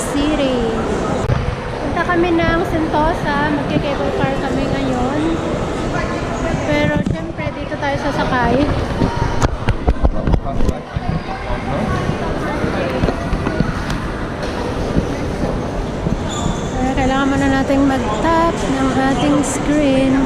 City. Punta kami ng Sentosa. Magki-cable car kami ngayon. Pero syempre dito tayo sasakay. Kailangan muna nating mag-tap ng ating screen.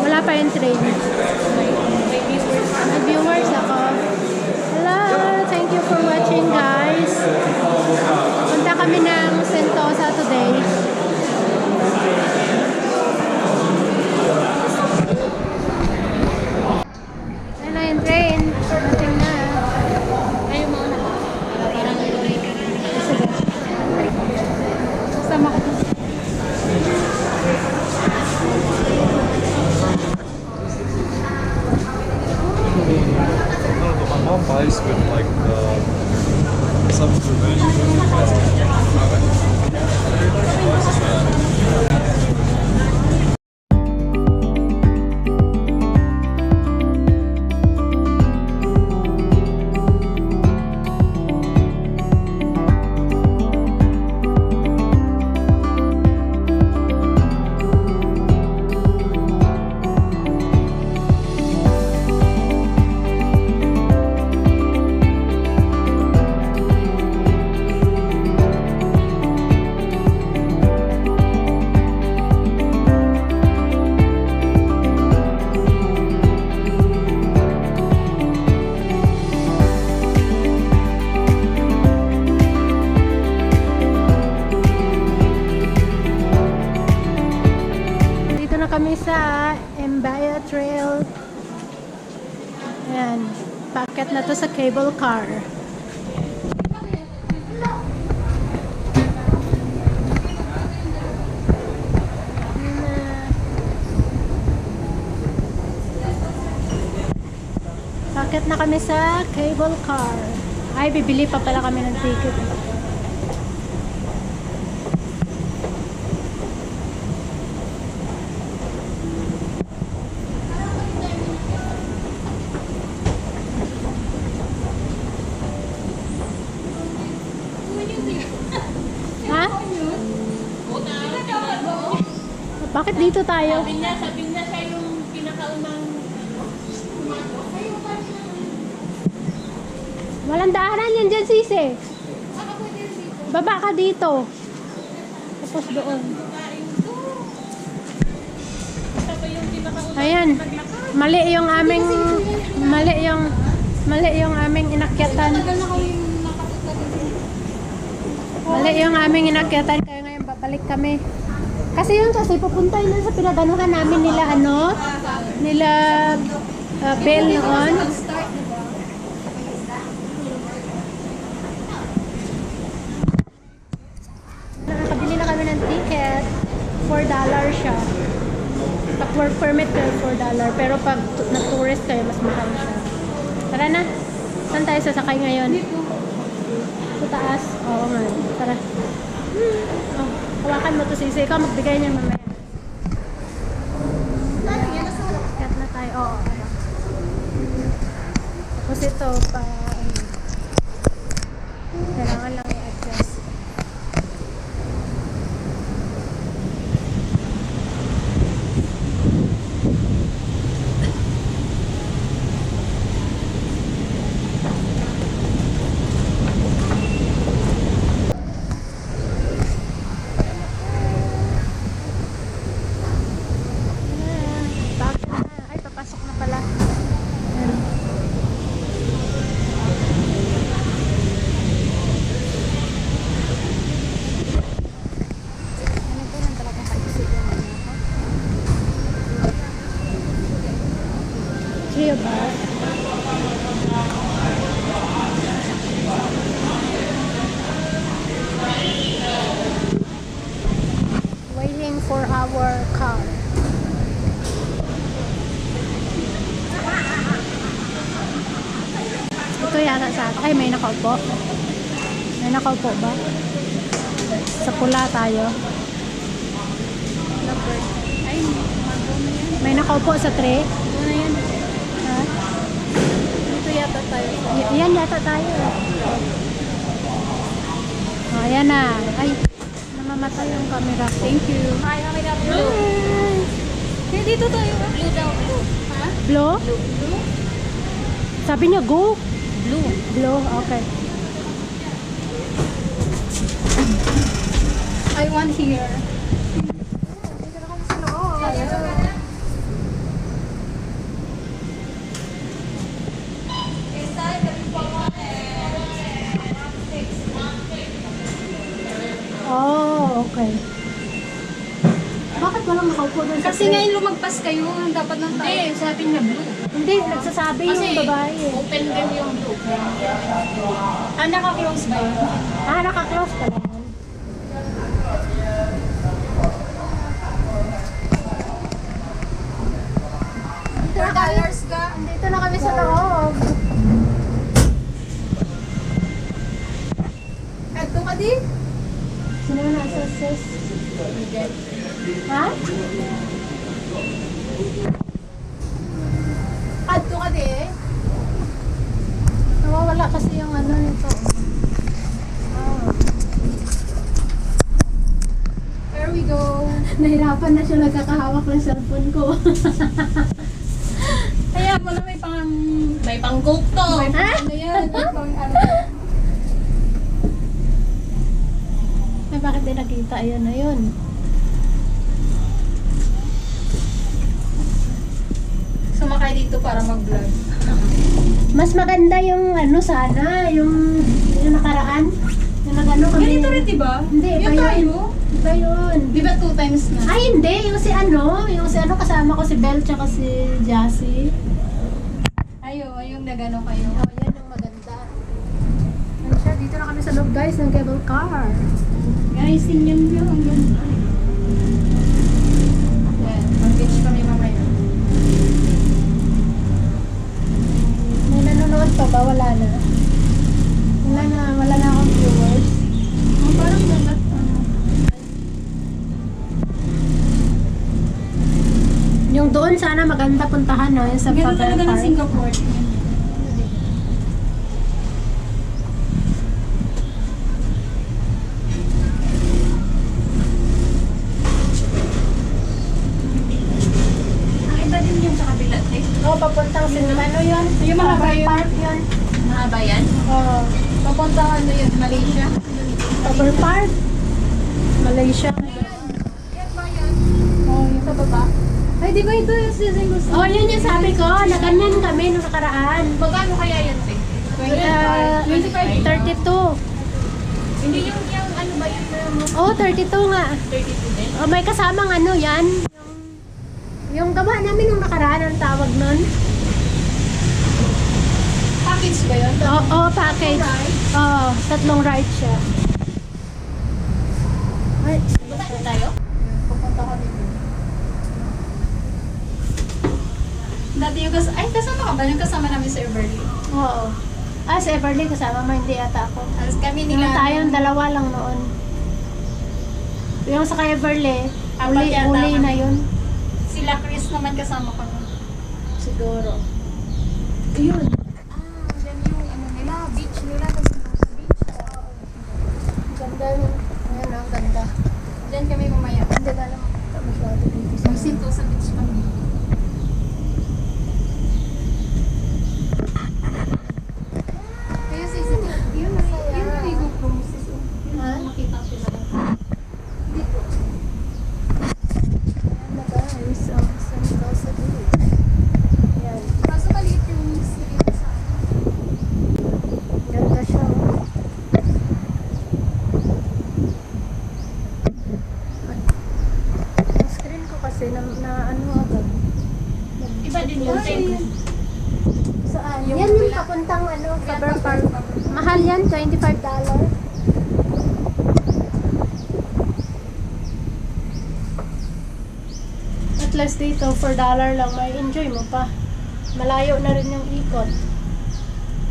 Wala pa yung train. May viewers ako. Hello! Thank you for watching, guys. Punta kami ng Sentosa today. Train. Dating na. Ayaw mo na. Sige. Sama ko. My mom buys with like some revenge. Kami sa Mbaya Trail. Ayan. Packet na to sa cable car. Packet na kami sa cable car. Ay, bibili pa pala kami ng ticket. Bakit dito tayo? Sabi niya siya yung pinakaunang walang daanan yan dyan, sisi. Baba ka dito. Tapos doon. Ayan. Mali yung aming inakyatan. Mali yung aming inakyatan. Kaya ngayon babalik kami. Kasi yun kasi pupunta yun sa pinaganuhan namin nila nila Bell noon. Nakakabili na kami ng ticket. $4 siya. Pag work permit kayo $4. Pero pag na-tourist kayo mas mahal siya. Tara na. Saan tayo sasakay ngayon? Sa taas? Oo nga. Tara. Oh. Hawakan mo to, sisi. Ikaw magbigay niya mamaya. Cut na tayo. Oo. Tapos ito, kailangan lang i-adjust. Trio bus. Waiting for our car. Ito yata sa atin. Ay, may nakaupo. May nakaupo ba? Sa pula tayo. Ay, mag-go na yan. May nakaupo sa tray. Ano yan? Ha? Dito yata tayo. Yan yata tayo. Oh, ayan na. Ay, namamatay yung camera. Thank you. Ay, okay na. Blue. Eh, dito tayo. Blue daw. Ha? Blue? Blue? Sabi niya go. Blue. Blue, okay. I want here. Oh, okay. Bakit walang nakaupo doon sa Kasi tray? ngayon lumagpas kayo, dapat nang tayo. Hindi, sabi niya blue. Hindi, nagsasabi Kasi yung babae. open din yung blue. Ah, naka-close ba yun? Ah, naka-close pala yan. $4 ka. Dito na kami sa loob. Add to ka di? Sino na nasa sis? Ha? Add to ka di? Nawawala kasi yung ano nito. Oh. There we go. Nahirapan na siya nagkakahawak ng cellphone ko. Kaya mo na May pang-coke to. may ano yan, may pang ano. Ay, bakit di nakita? Ayun na yun. Sumakay dito para mag-vlog. Mas maganda yung ano sana, yung nakaraan. Yung nag-ano kami. Ganito rin diba? Hindi, iba Yung yun. tayo? Iba yun. Di ba 2 times na? Ay, hindi. Yung si ano kasama ko si Belle tsaka si Jassy. Ayo, yung nagano kayo. Oh, yan yung maganda. Ano siya, dito na kami sa loob guys ng cable car. Guys, tingnan nyo. Ang ganda. Yan, mag-beach kami mamaya. May nanonood pa ba? Wala na. Wala na akong viewers. Oh, parang dapat ano. Yung doon sana maganda puntahan, no? Yung sa Ang ganda Faber talaga ng Park. Singapore. Nakita din yung sa kabila, eh. Oh, papuntang ano yun? Yung mahaba Faber yun. Park yun. Mahaba yan. Oh, Papunta ano yun, Malaysia. Faber Park. Malaysia. Yan ba yan? Oh, yung sa baba. Ay, di ba ito yung Singapore? Oh, yun yung sabi ko. Naganyan kami nung nakaraan. Magkano kaya yan, te? 32. Hindi yung ano ba yun na Oh, 32 nga. 32 din? Oh, may kasamang ano yan. Yung gawa namin nung nakaraan, ang tawag nun. Package ba yun? Oh, package. Oh, tatlong ride siya. Ay, Basta tayo? Pupunta ko dito. Dati yung kasama ka ba? Yung kasama namin sa Everly. oo. Ah, si Everly kasama mo, hindi ata ako. Tapos kami Yung nila. tayong dalawa lang noon. Yung sa kay Everly, Apat yata uli kami. na yun. Sila Chris naman kasama ko. Siguro. Ayun. Yan yung ano nila, beach nila. Tapos sa beach. Ganda yun. Ayan, ang ganda. Diyan kami mamaya. Hindi na lang masyado dito sa Sinto sa beach kami. Kaya sa isang yun may GoPro mo sis. Ha? Makita sila. Dito. Ayan na guys. Saan ka sa dito? Ayan. Kaso maliit yung screen sa Ganda siya. Oh. Yung screen ko kasi na ano agad. Iba din yung Ay, te. saan? Yan yung papuntang ano, Faber Park. Mahal yan, $25. At least dito, $4 lang, may enjoy mo pa. Malayo na rin yung ikot.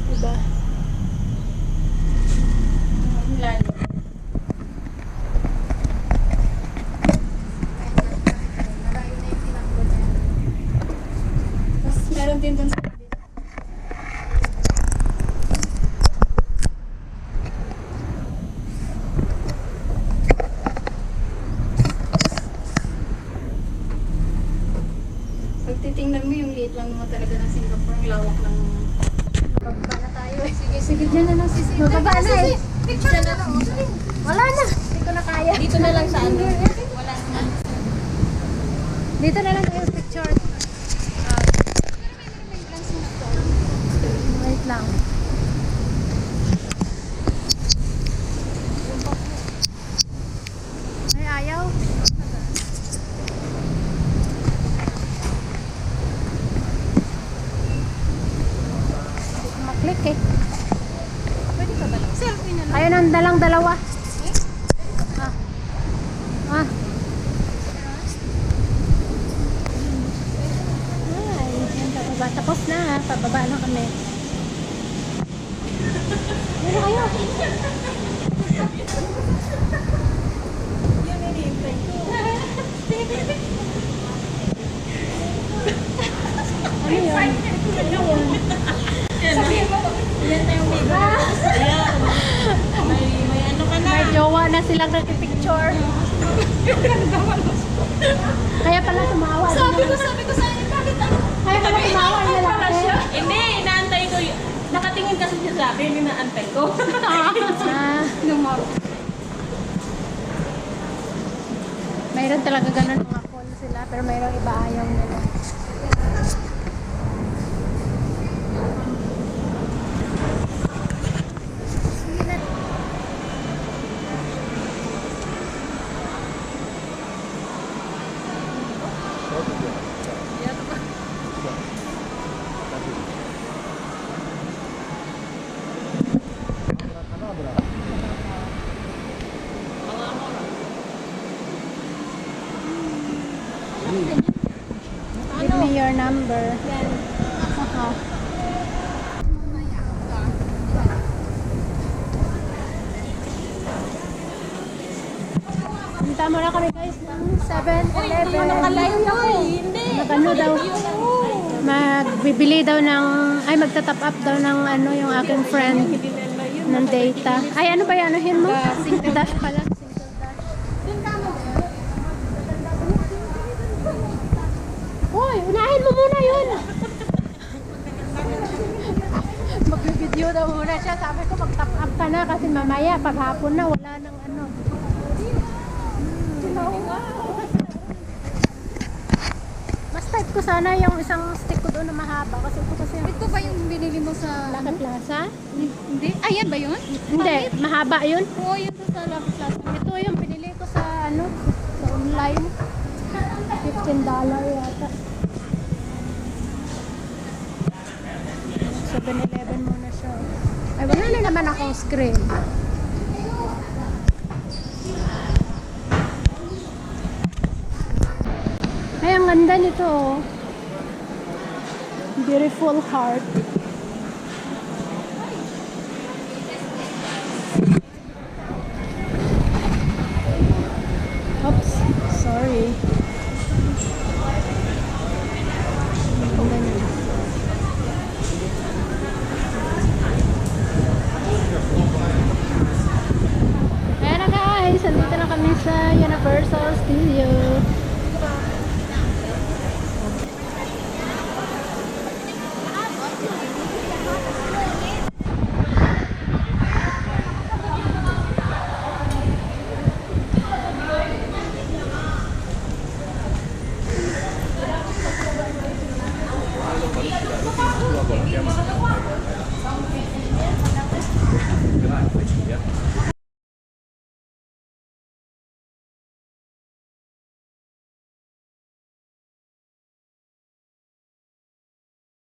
Diba? lalo. Malayo na yung tinanggo na yan. Sige, dyan na lang sisi. Mababa na eh. Picture na lang. Wala na. Hindi ko na kaya. Dito na lang sa ano. Wala naman. Dito na lang tayo picture. Wait lang. Ay, ayaw. Hindi ko maklik eh. Pwede ka ba lang? Selfie na lang. Ayun ang dalang dalawa. Ah. Ah. Ay, yan, pababa. Tapos na. Pababa na kami. Ano kayo? Yun hinihintay ko. Ano yun? Sabihin mo, yan na yung ligo. Ayan. May ano ka na. May jowa na silang nakipicture. Kaya pala tumawa. Sabi ko sa'yo, bakit ano? Kaya pala tumawa yung Pala lalaki. siya. Hindi, inaantay ko yun. Nakatingin kasi siya sa akin, inaantay ko. Ah, mayroon talaga ganun mga call sila, pero mayroong iba ayaw nila. Give me your number. Aha. Punta muna kami guys ng 7-Eleven. Nakalive ako eh. Hindi. Magano daw? Magbibili daw ng, ay magta-top up daw ng ano yung aking friend ng data. Ay ano ba yan? Anuhin mo? Dash pala. Single dash. Hoy, unahin mo muna yun. Magbibideo daw muna siya. Sabi ko mag-top up ka na kasi mamaya paghapon na wala nang ano. Mas type ko sana yung isang stick ko doon na mahaba kasi ito kasi Ito ba yung binili mo sa... Lucky Plaza. Hindi. Ayan ba yun? Hindi, mahaba yun. Oo, yun sa Lucky Plaza. Ito yung pinili ko sa ano, sa online. $15 yata. 7-Eleven muna siya. Ay, wala na naman akong screen. Ay, ang ganda nito oh. Beautiful heart. Oops, sorry. Ang ganda niya. Ayan na guys, nandito na kami sa Universal Studio.